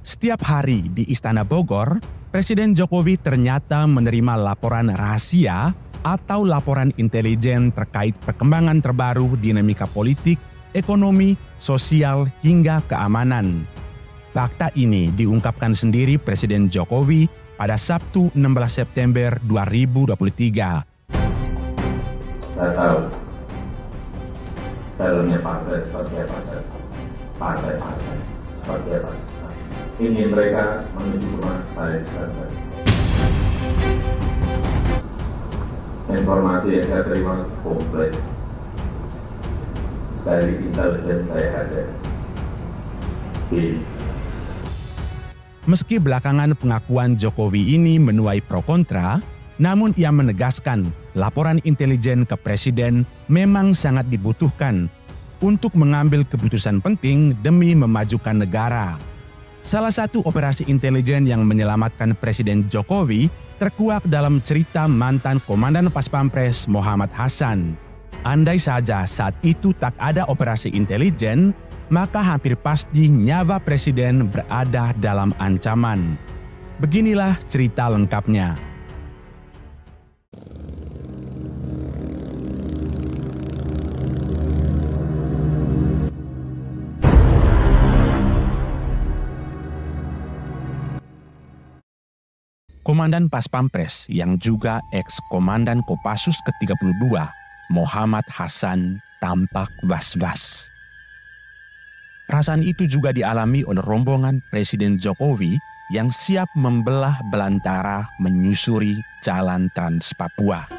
Setiap hari di Istana Bogor, Presiden Jokowi ternyata menerima laporan rahasia atau laporan intelijen terkait perkembangan terbaru dinamika politik, ekonomi, sosial, hingga keamanan. Fakta ini diungkapkan sendiri Presiden Jokowi pada Sabtu 16 September 2023. Saya tahu dalamnya partai seperti apa saja, partai-partai seperti apa saja. Ingin mereka menuju rumah saya juga. Informasi yang saya terima komplit dari intelijen saya ada di. Meski belakangan pengakuan Jokowi ini menuai pro kontra, namun ia menegaskan laporan intelijen ke Presiden memang sangat dibutuhkan untuk mengambil keputusan penting demi memajukan negara. Salah satu operasi intelijen yang menyelamatkan Presiden Jokowi terkuak dalam cerita mantan Komandan Pas Pampres Muhammad Hasan. Andai saja saat itu tak ada operasi intelijen, maka hampir pasti nyawa Presiden berada dalam ancaman. Beginilah cerita lengkapnya. Komandan Pas Pampres yang juga ex-komandan Kopassus ke-32, Muhammad Hasan, tampak was-was. Perasaan itu juga dialami oleh rombongan Presiden Jokowi yang siap membelah belantara menyusuri jalan Trans Papua.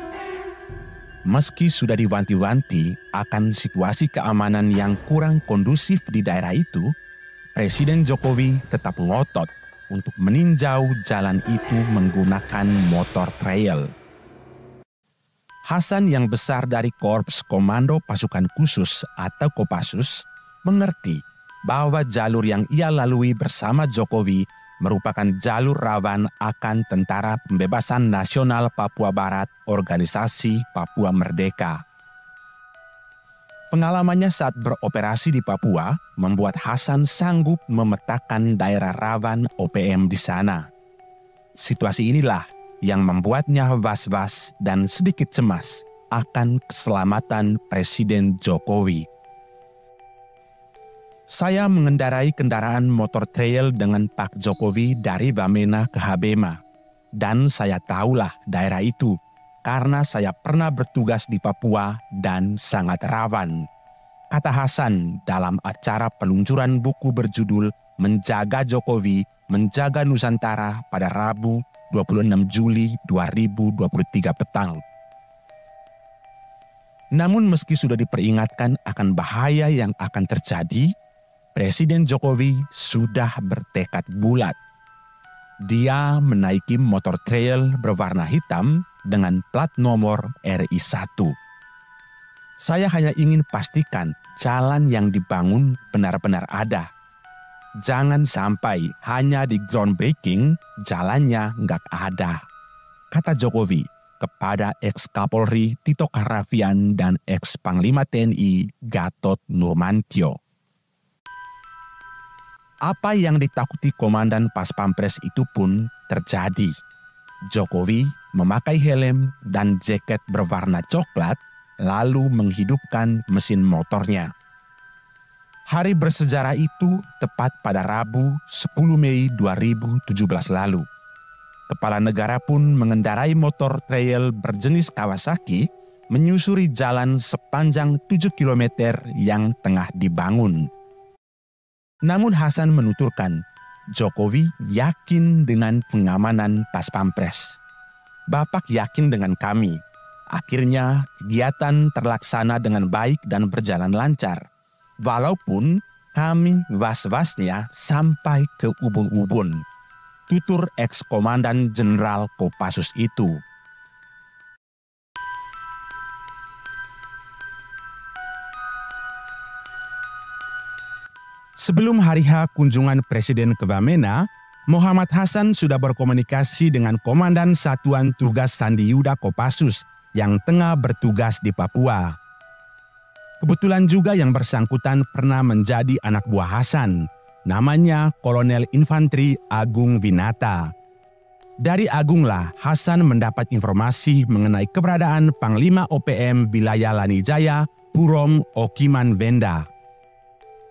Meski sudah diwanti-wanti akan situasi keamanan yang kurang kondusif di daerah itu, Presiden Jokowi tetap ngotot untuk meninjau jalan itu menggunakan motor trail. Hasan yang besar dari Korps Komando Pasukan Khusus atau Kopassus mengerti bahwa jalur yang ia lalui bersama Jokowi merupakan jalur rawan akan Tentara Pembebasan Nasional Papua Barat Organisasi Papua Merdeka. Pengalamannya saat beroperasi di Papua membuat Hasan sanggup memetakan daerah rawan OPM di sana. Situasi inilah yang membuatnya was-was dan sedikit cemas akan keselamatan Presiden Jokowi. Saya mengendarai kendaraan motor trail dengan Pak Jokowi dari Bamena ke Habema. Dan saya tahulah daerah itu karena saya pernah bertugas di Papua dan sangat rawan, kata Hasan dalam acara peluncuran buku berjudul Menjaga Jokowi, Menjaga Nusantara pada Rabu 26 Juli 2023 petang. Namun meski sudah diperingatkan akan bahaya yang akan terjadi, Presiden Jokowi sudah bertekad bulat. Dia menaiki motor trail berwarna hitam dengan plat nomor RI1. Saya hanya ingin pastikan jalan yang dibangun benar-benar ada. Jangan sampai hanya di groundbreaking jalannya nggak ada, kata Jokowi kepada ex-Kapolri Tito Karnavian dan ex-Panglima TNI Gatot Nurmantio. Apa yang ditakuti Komandan Pas Pampres itu pun terjadi. Jokowi memakai helm dan jaket berwarna coklat lalu menghidupkan mesin motornya. Hari bersejarah itu tepat pada Rabu 10 Mei 2017 lalu. Kepala negara pun mengendarai motor trail berjenis Kawasaki menyusuri jalan sepanjang 7 km yang tengah dibangun. Namun Hasan menuturkan, Jokowi yakin dengan pengamanan Pas Pampres. Bapak yakin dengan kami. Akhirnya kegiatan terlaksana dengan baik dan berjalan lancar. Walaupun kami was-wasnya sampai ke ubun-ubun, tutur ex-komandan Jenderal Kopassus itu. Sebelum hari H kunjungan Presiden ke Bamena, Muhammad Hasan sudah berkomunikasi dengan Komandan Satuan Tugas Sandi Yuda Kopassus yang tengah bertugas di Papua. Kebetulan juga yang bersangkutan pernah menjadi anak buah Hasan. Namanya Kolonel Infanteri Agung Winata. Dari Agunglah Hasan mendapat informasi mengenai keberadaan Panglima OPM wilayah Lanijaya, Purom Okiman Wenda.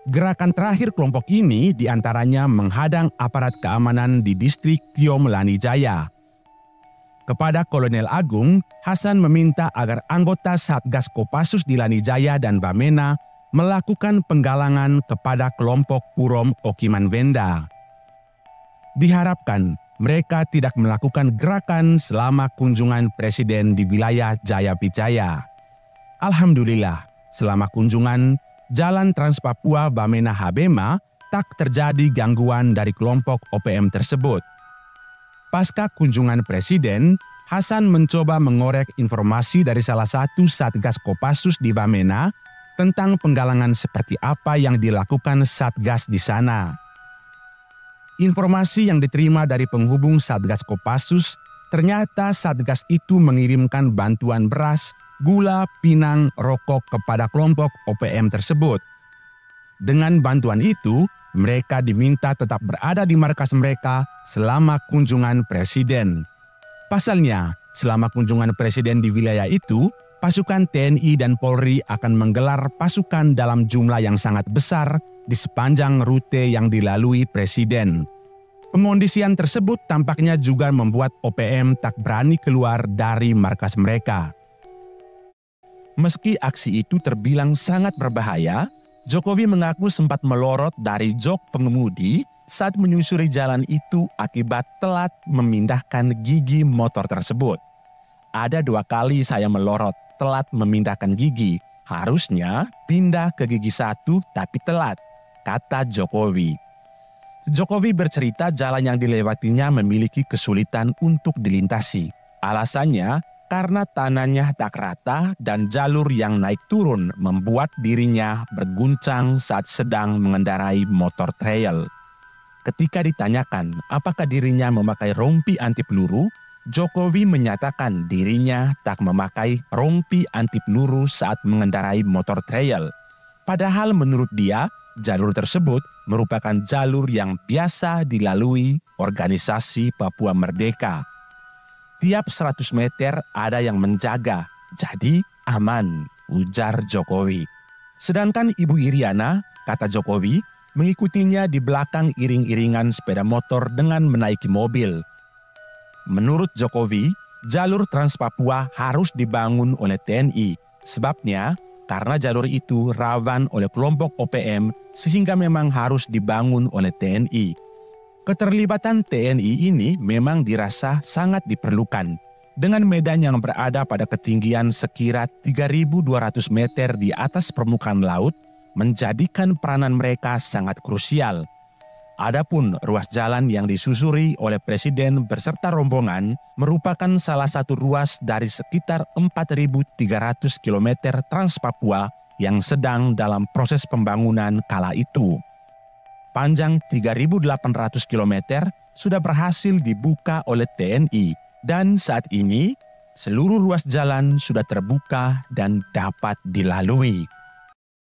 Gerakan terakhir kelompok ini diantaranya menghadang aparat keamanan di distrik Tiom Lanijaya. Kepada Kolonel Agung, Hasan meminta agar anggota Satgas Kopassus di Lanijaya dan Bamena melakukan penggalangan kepada kelompok Purom Okiman Wenda. Diharapkan mereka tidak melakukan gerakan selama kunjungan Presiden di wilayah Jayapicaya. Alhamdulillah, selama kunjungan, Jalan Trans Papua Bamena Habema tak terjadi gangguan dari kelompok OPM tersebut. Pasca kunjungan Presiden, Hasan mencoba mengorek informasi dari salah satu Satgas Kopassus di Bamena tentang penggalangan seperti apa yang dilakukan Satgas di sana. Informasi yang diterima dari penghubung Satgas Kopassus, ternyata Satgas itu mengirimkan bantuan beras, gula, pinang, rokok kepada kelompok OPM tersebut. Dengan bantuan itu, mereka diminta tetap berada di markas mereka selama kunjungan Presiden. Pasalnya, selama kunjungan Presiden di wilayah itu, pasukan TNI dan Polri akan menggelar pasukan dalam jumlah yang sangat besar di sepanjang rute yang dilalui Presiden. Pengondisian tersebut tampaknya juga membuat OPM tak berani keluar dari markas mereka. Meski aksi itu terbilang sangat berbahaya, Jokowi mengaku sempat melorot dari jok pengemudi saat menyusuri jalan itu akibat telat memindahkan gigi motor tersebut. Ada 2 kali saya melorot, telat memindahkan gigi. Harusnya pindah ke gigi 1 tapi telat, kata Jokowi. Jokowi bercerita jalan yang dilewatinya memiliki kesulitan untuk dilintasi. Alasannya karena tanahnya tak rata dan jalur yang naik turun membuat dirinya berguncang saat sedang mengendarai motor trail. Ketika ditanyakan apakah dirinya memakai rompi anti peluru, Jokowi menyatakan dirinya tak memakai rompi anti peluru saat mengendarai motor trail. Padahal menurut dia, jalur tersebut merupakan jalur yang biasa dilalui organisasi Papua Merdeka. Tiap 100 meter ada yang menjaga, jadi aman, ujar Jokowi. Sedangkan Ibu Iriana, kata Jokowi, mengikutinya di belakang iring-iringan sepeda motor dengan menaiki mobil. Menurut Jokowi, jalur Trans Papua harus dibangun oleh TNI. Sebabnya, karena jalur itu rawan oleh kelompok OPM sehingga memang harus dibangun oleh TNI. Keterlibatan TNI ini memang dirasa sangat diperlukan. Dengan medan yang berada pada ketinggian sekira 3.200 meter di atas permukaan laut, menjadikan peranan mereka sangat krusial. Adapun ruas jalan yang disusuri oleh Presiden beserta rombongan merupakan salah satu ruas dari sekitar 4.300 km Trans Papua yang sedang dalam proses pembangunan kala itu. Panjang 3.800 km sudah berhasil dibuka oleh TNI dan saat ini seluruh ruas jalan sudah terbuka dan dapat dilalui.